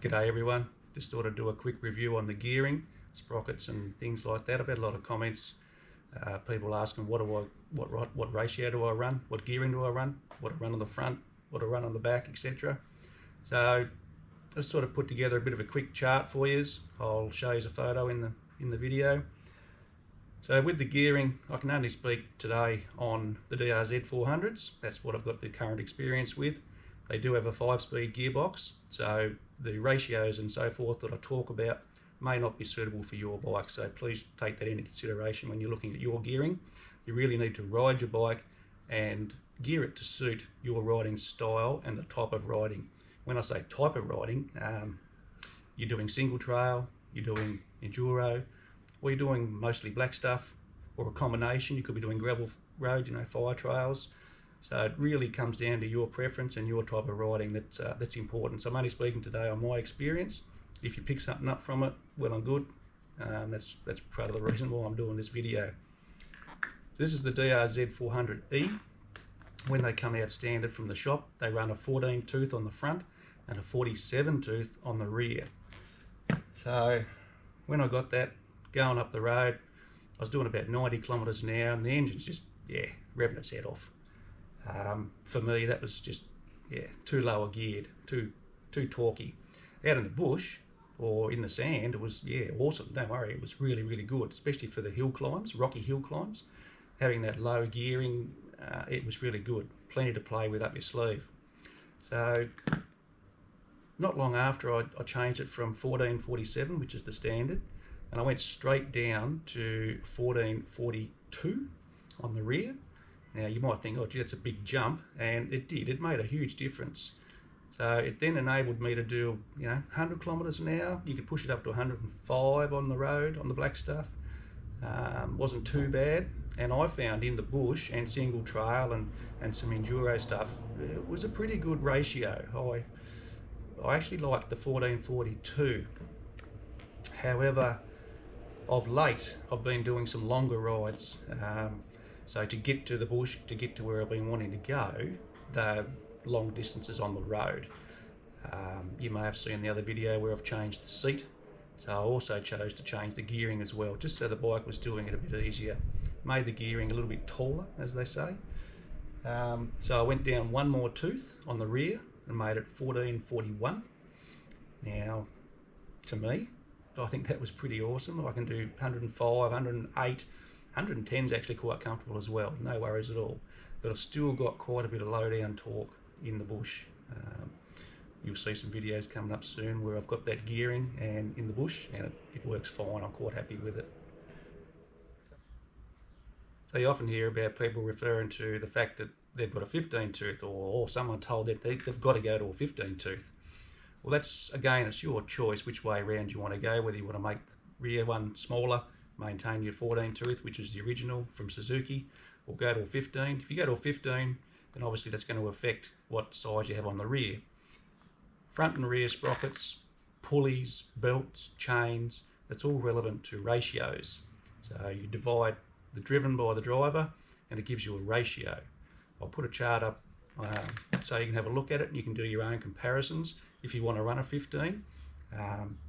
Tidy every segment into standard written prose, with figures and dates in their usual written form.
G'day everyone, just thought I'd do a quick review on the gearing, sprockets and things like that. I've had a lot of comments, people asking what ratio do I run, what gearing do I run, what I run on the front, what I run on the back, etc. So I just sort of put together a bit of a quick chart for you. I'll show you a photo in the video. So with the gearing, I can only speak today on the DRZ 400s. That's what I've got the current experience with. They do have a 5-speed gearbox, so the ratios and so forth that I talk about may not be suitable for your bike, so please take that into consideration when you're looking at your gearing. You really need to ride your bike and gear it to suit your riding style and the type of riding. When I say type of riding, you're doing single trail, you're doing enduro, or you're doing mostly black stuff, or a combination. You could be doing gravel roads, fire trails. So it really comes down to your preference and your type of riding that's important. So I'm only speaking today on my experience. If you pick something up from it, well and good. That's part of the reason why I'm doing this video. This is the DRZ 400E. When they come out standard from the shop, they run a 14 tooth on the front and a 47 tooth on the rear. So when I got that going up the road, I was doing about 90 kilometers an hour and the engine's just, revving its head off. For me, that was just, too lower geared, too torquey. Out in the bush or in the sand, it was, awesome. Don't worry, it was really, really good, especially for the hill climbs, rocky hill climbs. Having that low gearing, it was really good. Plenty to play with up your sleeve. So, not long after, I changed it from 1447, which is the standard, and I went straight down to 1442 on the rear. Now you might think, oh gee, that's a big jump, and it did. It made a huge difference. So it then enabled me to do, 100 kilometers an hour. You could push it up to 105 on the road, on the black stuff. Wasn't too bad. And I found in the bush and single trail and some enduro stuff, it was a pretty good ratio. I actually liked the 1442. However, of late, I've been doing some longer rides. So to get to the bush, to get to where I've been wanting to go, the long distances on the road. You may have seen the other video where I've changed the seat. So I also chose to change the gearing as well, just so the bike was doing it a bit easier. Made the gearing a little bit taller, as they say. So I went down one more tooth on the rear and made it 1441. Now, to me, I think that was pretty awesome. I can do 105, 108, 110 is actually quite comfortable as well, no worries at all. But I've still got quite a bit of low down torque in the bush. You'll see some videos coming up soon where I've got that gearing and in the bush, and it works fine. I'm quite happy with it. So you often hear about people referring to the fact that they've got a 15 tooth, or someone told that they've got to go to a 15 tooth. Well, that's, again, it's your choice which way around you want to go, whether you want to make the rear one smaller, maintain your 14 tooth, which is the original from Suzuki, or go to a 15. If you go to a 15, then obviously that's going to affect what size you have on the rear. Front and rear sprockets, pulleys, belts, chains, that's all relevant to ratios. So you divide the driven by the driver and it gives you a ratio. I'll put a chart up so you can have a look at it and you can do your own comparisons. If you want to run a 15,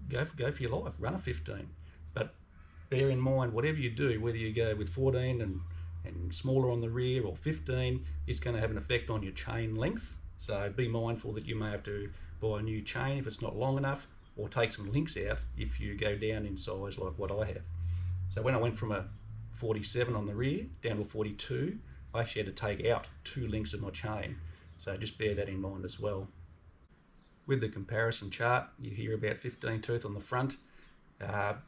go for your life, run a 15. But bear in mind, whatever you do, whether you go with 14 and smaller on the rear or 15, it's going to have an effect on your chain length. So be mindful that you may have to buy a new chain if it's not long enough, or take some links out if you go down in size like what I have. So when I went from a 47 on the rear down to a 42, I actually had to take out 2 links of my chain. So just bear that in mind as well. With the comparison chart, you hear about 15 tooth on the front.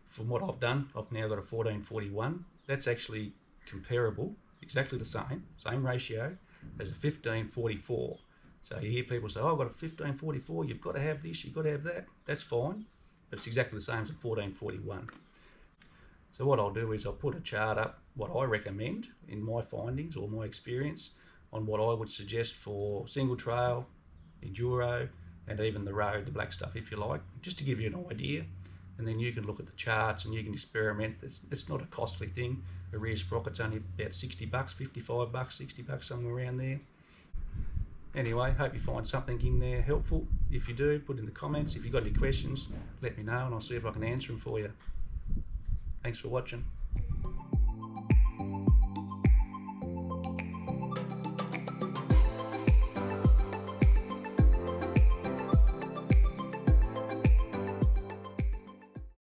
From what I've done, I've now got a 1441. That's actually comparable, exactly the same ratio as a 1544. So you hear people say, oh, I've got a 1544, you've got to have this, you've got to have that. That's fine, but it's exactly the same as a 1441. So what I'll do is I'll put a chart up, what I recommend in my findings or my experience on what I would suggest for single trail, enduro, and even the road, the black stuff if you like, just to give you an idea. And then you can look at the charts and you can experiment. It's not a costly thing. A rear sprocket's only about $60, $55, $60, somewhere around there. Anyway, hope you find something in there helpful. If you do, put in the comments. If you've got any questions, let me know and I'll see if I can answer them for you. Thanks for watching.